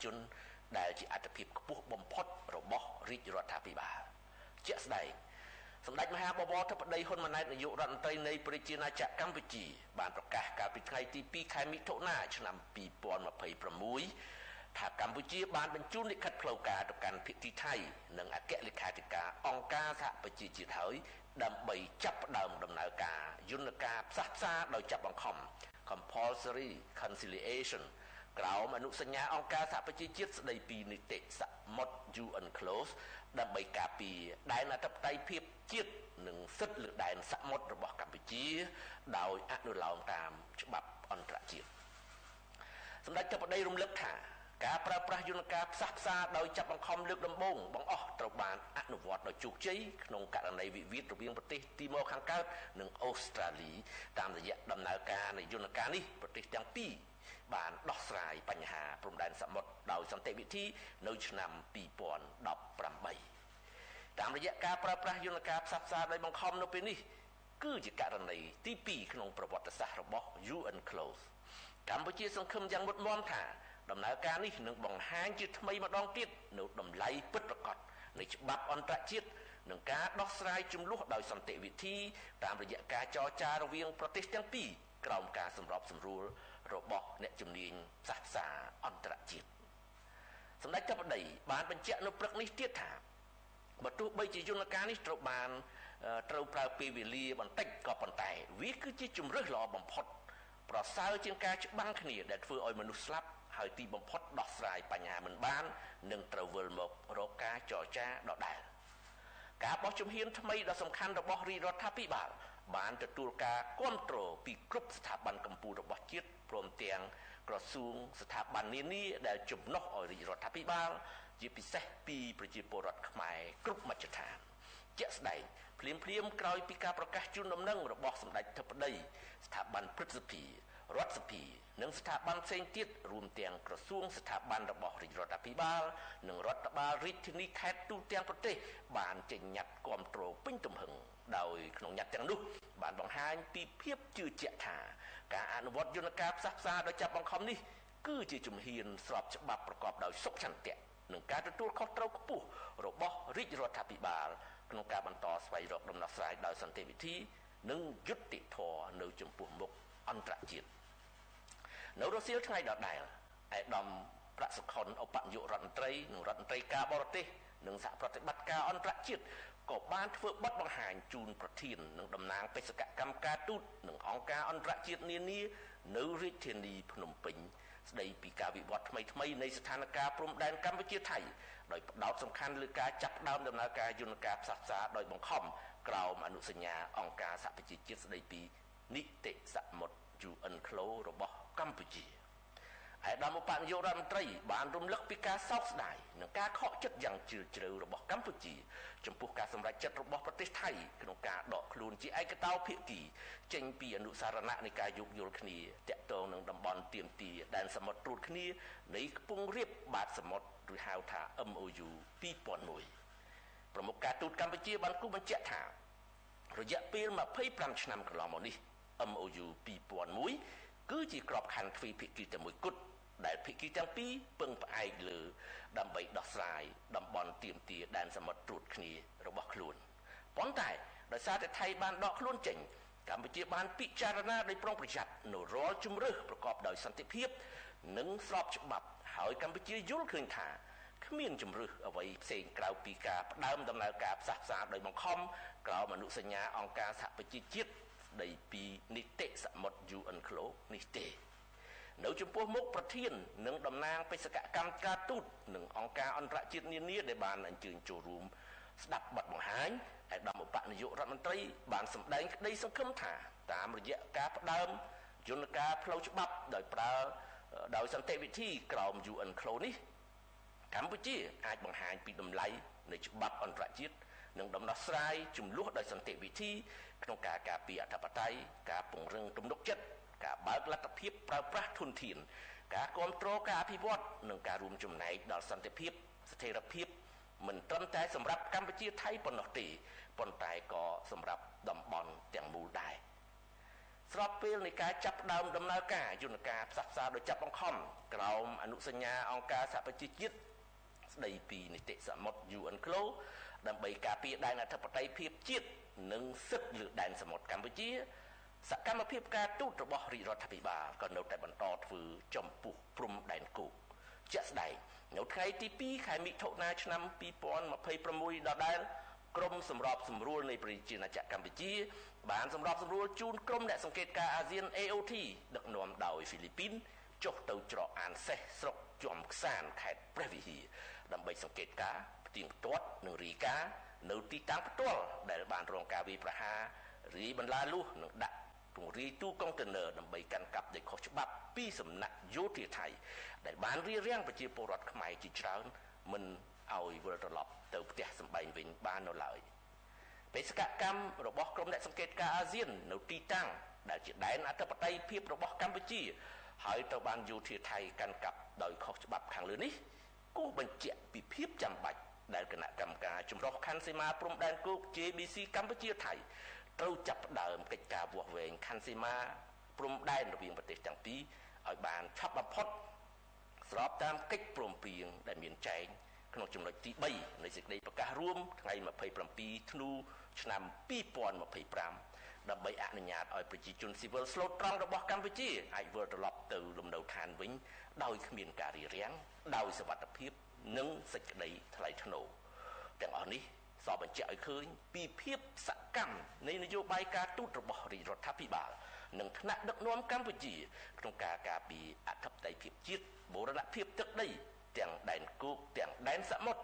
ជនដែលជាអត្ថភាពខ្ពស់បំផុតរបស់រាជរដ្ឋាភិបាលជាក់ស្ដែងសម្ដេចមហាបវរធិបតីហ៊ុនម៉ាណែតនាយករដ្ឋមន្ត្រីនៃប្រជាណាចក្រកម្ពុជាបានប្រកាសកាលពីថ្ងៃទី2ខែមិថុនាឆ្នាំ2026ថាកម្ពុជាបានបញ្ជូនលិខិតផ្លូវការទៅកាន់ភាគីថៃនិងអគ្គលេខាធិការអង្គការសហប្រជាជាតិហើយដើម្បីចាប់ផ្ដើមដំណើរការយន្តការផ្សះផ្សាដោយចាប់បង្ខំ compulsory conciliation ក្រោមអនុសញ្ញាអង្គការសហប្រជាជាតិស្តីពីនីតិសមុទ្រ UNCLOS ដើម្បីការពារដែនអធិបតេយ្យភាពជាតិនិងសិទ្ធិលើដែនសមុទ្ររបស់កម្ពុជាដោយអនុលោមតាមច្បាប់អន្តរជាតិសម្ដេចធិបតីរំលឹកថាការប្រើប្រាស់យន្តការផ្សះផ្សាដោយចាប់បង្ខំលើកដំបូងបង្អស់ត្រូវបានអនុវត្តដោយជោគជ័យក្នុងករណីវិវាទរវាងប្រទេសទីម៉ូខាងកើតនិងអូស្ត្រាលីតាមរយៈដំណើរការនៃយន្តការនេះប្រទេសទាំងពីរបានដោះស្រាយបញ្ហាព្រំដែនសមុទ្រដោយសន្តិវិធីនៅឆ្នាំ2018តាមរយៈការប្រើប្រាស់យន្តការផ្សះផ្សាដោយបង្ខំនៅពេលនេះគឺជាករណីទី2ក្នុងប្រវត្តិសាស្ត្ររបស់ UNCLOS កម្ពុជាសង្ឃឹមយ៉ាងមុតមមថាដំណើរការនេះនឹងបង្ហាញជាថ្មីម្ដងទៀតនៅតម្លៃពិតប្រាកដនៃច្បាប់អន្តរជាតិនិងការដោះស្រាយជម្លោះដោយសន្តិវិធីតាមរយៈការចរចារវាងប្រទេសទាំងពីរក្រោមការសម្របសម្រួលរបស់អ្នកជំនាញផ្សះផ្សាអន្តរជាតិសម្ដេចធិបតីបានបញ្ជាក់នៅព្រឹកនេះទៀតថាបើទោះបីជាយន្តការនេះត្រូវប្រើពេលវេលាបន្តិចក៏ប៉ុន្តែវាគឺជាជំរើសល្អបំផុតប្រសើរជាងការច្បាំងគ្នាដែលធ្វើឲ្យមនុស្សស្លាប់ហើយទីបំផុតដោះស្រាយបញ្ហាមិនបាននឹងត្រូវវិលមករកការចរចាដដែលការបោះជំហានថ្មីដ៏សំខាន់របស់រាជរដ្ឋាភិបាលបានទទួលការគាំទ្រពីគ្រប់ស្ថាប័នកម្ពុជារបស់ជាតិព្រមទាំងក្រសួងស្ថាប័ននានាដែលជំនួសឲ្យរាជរដ្ឋាភិបាលជាពិសេសពីប្រជាពលរដ្ឋខ្មែរគ្រប់មជ្ឈដ្ឋានជាក់ស្ដែងភ្លាមក្រោយពីការប្រកាសជូនដំណឹងរបស់សម្ដេចធិបតីស្ថាប័នព្រឹទ្ធសភារដ្ឋសភានិងស្ថាប័នផ្សេងទៀតរួមទាំងក្រសួងស្ថាប័នរបស់រាជរដ្ឋាភិបាលនិងរដ្ឋបាលរាជធានីខេត្តទូទាំងប្រទេសបានចេញញត្តិគាំទ្រពេញទំហឹងដោយក្នុងញត្តិទាំងនោះបានបង្ហាញពីភាពជឿជាក់ថាការអនុវត្តយន្តការផ្សះផ្សាដោយចាប់បង្ខំនេះគឺជាជំហានស្របច្បាប់ប្រកបដោយសុខឆន្ទៈនិងការទទួលខុសត្រូវខ្ពស់របស់រាជរដ្ឋាភិបាលក្នុងការបន្តស្វែងរកដំណោះស្រាយដោយសន្តិវិធីនិងយុត្តិធម៌នៅចំពោះមុខអន្តរជាតិនៅរសៀលថ្ងៃដដែលឯកឧត្តមប្រសុខុនឧបនាយករដ្ឋមន្ត្រីនិងរដ្ឋមន្ត្រីការបរទេសនិងសហប្រតិបត្តិការអន្តរជាតិក៏បានធ្វើបទបង្ហាញជូនប្រធាននិងតំណាងបេសកកម្មការទូតនិងអង្គការអន្តរជាតិនានានៅរាជធានីភ្នំពេញស្ដីពីការវិវត្តថ្មីនៃស្ថានភាពព្រំដែនកម្ពុជាថៃដោយផ្ដោតសំខាន់លើការចាប់ផ្ដើមដំណើរការយន្តការផ្សះផ្សាដោយបង្ខំក្រោមអនុសញ្ញាអង្គការសហប្រជាជាតិស្ដីពីនីតិសមុទ្រ UNCLOS របស់កម្ពុជាឯកឧត្តមឧបនាយករដ្ឋមន្ត្រីបានរំលឹកពីការសោកស្ដាយនិងការខកចិត្តយ៉ាងជ្រាលជ្រៅរបស់កម្ពុជាចំពោះការសម្រេចចិត្តរបស់ប្រទេសថៃក្នុងការដកខ្លួនជាឯកតោភាគីចេញពីអនុសារណៈនៃការយោគយល់គ្នាទាក់ទងនឹងតំបន់ទាមទារដែនសមុទ្រត្រួតគ្នានៃខ្ពង់រាបបាតសមុទ្រឬហៅថា MOU 2001ប្រមុខការទូតកម្ពុជាបានគូបញ្ជាក់ថារយៈពេល25ឆ្នាំកន្លងមកនេះ MOU 2001គឺជាក្របខ័ណ្ឌទ្វេភាគីតែមួយគត់ដែលភាគីទាំងពីរពឹងផ្អែកលើដើម្បីដោះស្រាយតំបន់ទាមទារដែនសមុទ្រត្រួតគ្នារបស់ខ្លួនប៉ុន្តែដោយសារតែថៃបានដកខ្លួនចេញកម្ពុជាបានពិចារណាដោយប្រុងប្រយ័ត្ននៅរាល់ជំរើសប្រកបដោយសន្តិភាពនិងស្របច្បាប់ហើយកម្ពុជាយល់ឃើញថាគ្មានជំរើសអ្វីផ្សេងក្រៅពីការផ្ដើមដំណើរការផ្សះផ្សាដោយបង្ខំក្រោមអនុសញ្ញាអង្គការសហប្រជាជាតិស្ដីពីនីតិសមុទ្រ UNCLOS នេះទេនៅចំពោះមុខប្រធាននិងតំណាងបេសកកម្មការទូតនិងអង្គការអន្តរជាតិនានាដែលបានអញ្ជើញចូលរួមស្ដាប់បទបង្ហាញឯកឧត្តមឧបនាយករដ្ឋមន្ត្រីបានសម្ដែងក្តីសង្ឃឹមថាតាមរយៈការផ្ដើមយន្តការផ្លូវច្បាប់ដោយសន្តិវិធីក្រោម UNCLOS នេះកម្ពុជាអាចបង្ហាញពីតម្លៃនៃច្បាប់អន្តរជាតិនិងដំណោះស្រាយចំនួនដោយសន្តិវិធីក្នុងការការពារអធិបតេយ្យការពង្រឹងទំនុកចិត្តការបើកលទ្ធភាពប្រើប្រាស់ធនធានការគ្រប់គ្រងការអភិវឌ្ឍនិងការរួមចំណែកដល់សន្តិភាពស្ថិរភាពមិនត្រឹមតែសម្រាប់កម្ពុជាថៃប៉ុណ្ណោះទេប៉ុន្តែក៏សម្រាប់តំបន់ទាំងមូលដែរ ស្របពេលនៃការចាប់ផ្ដើមដំណើរការយន្តការផ្សះផ្សាដោយចាប់បង្ខំក្រោមអនុសញ្ញាអង្គការសហប្រជាជាតិស្ដីពីនីតិសមុទ្រ UNCLOS ដើម្បីការពារដែនអធិបតេយ្យភាពជាតិនិងសិទ្ធិលើដែនសមុទ្រកម្ពុជាសកម្មភាពការទូតរបស់រាជរដ្ឋាភិបាលក៏នៅតែបន្តធ្វើចំពោះព្រំដែនគោកជាក់ស្ដែងនៅថ្ងៃទី2ខែមិថុនាឆ្នាំ2026ដដែលក្រមសម្របសម្រួលនៃប្រជាណាចក្រកម្ពុជាបានសម្របសម្រួលជូនក្រុមអ្នកសង្កេតការអាស៊ាន AOT ដឹកនាំដោយហ្វីលីពីនចុះទៅច្រកអានសេះស្រុកជាំខ្សានខេត្តព្រះវិហារដើម្បីសង្កេតការផ្ទៀងផ្ទាត់និងរាយការណ៍នៅទីតាំងផ្ទាល់ដែលបានរងការវាយប្រហាររាយបន្លាលួសនិងដាក់ទង្រាយទូកុងតឺន័រដើម្បីកាន់កាប់ដោយខុសច្បាប់ពីសំណាក់យោធាថៃដែលបានរារាំងប្រជាពលរដ្ឋខ្មែរជាច្រើនមិនឲ្យវិលត្រឡប់ទៅផ្ទះសម្បែងវិញបាននៅឡើយបេសកកម្មរបស់ក្រុមអ្នកសង្កេតការអាស៊ាននៅទីតាំងដែលជាដែនអធិបតេយ្យភាពរបស់កម្ពុជាហើយត្រូវបានយោធាថៃកាន់កាប់ដោយខុសច្បាប់ខាងលើនេះគូបញ្ជាក់ពីភាពចាំបាច់ដែលគណៈកម្មការចម្រុះខណ្ឌសីមាព្រំដែនគោក JBC កម្ពុជាថៃត្រូវចាប់ផ្ដើមកិច្ចការវាស់វែងខណ្ឌសីមាព្រំដែនរវាងប្រទេសទាំងពីរឲ្យបានឆាប់បំផុតស្របតាមកិច្ចព្រមព្រៀងដែលមានចែងក្នុងចំណុចទី3នៃសេចក្តីប្រកាសរួមថ្ងៃ27ធ្នូឆ្នាំ2025ដើម្បីអនុញ្ញាតឲ្យប្រជាជនស៊ីវិលស្លូតត្រង់របស់កម្ពុជាអាចវិលត្រឡប់ទៅលំនៅឋានវិញដោយគ្មានការរារាំងដោយសុវត្ថិភាពនិងសេចក្តីថ្លៃថ្នូរទាំងអស់នេះសបញ្ជាក់ឲ្យឃើញពីភាពសកម្មនៃនយោបាយការទូតរបស់រាជរដ្ឋាភិបាលនិងថ្នាក់ដឹកនាំកម្ពុជាក្នុងការការពារអធិបតេយ្យភាពជាតិបូរណភាពទឹកដីទាំងដែនគោកទាំងដែនសមុទ្រ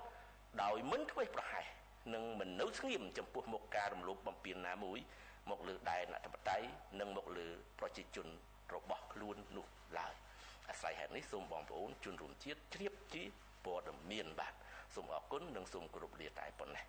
ដោយមិនធ្វេសប្រហែសនិងមិននៅស្ងៀមចំពោះមុខការរំលោភបំពានណាមួយមកលើដែនអធិបតេយ្យនិងមកលើប្រជាជនរបស់ខ្លួននោះឡើយអាស្រ័យហេតុនេះសូមបងប្អូនជនរួមជាតិជ្រាបជាព័ត៌មានបាទសូមអរគុណនិងសូមគោរពលាតែប៉ុណ្ណេះ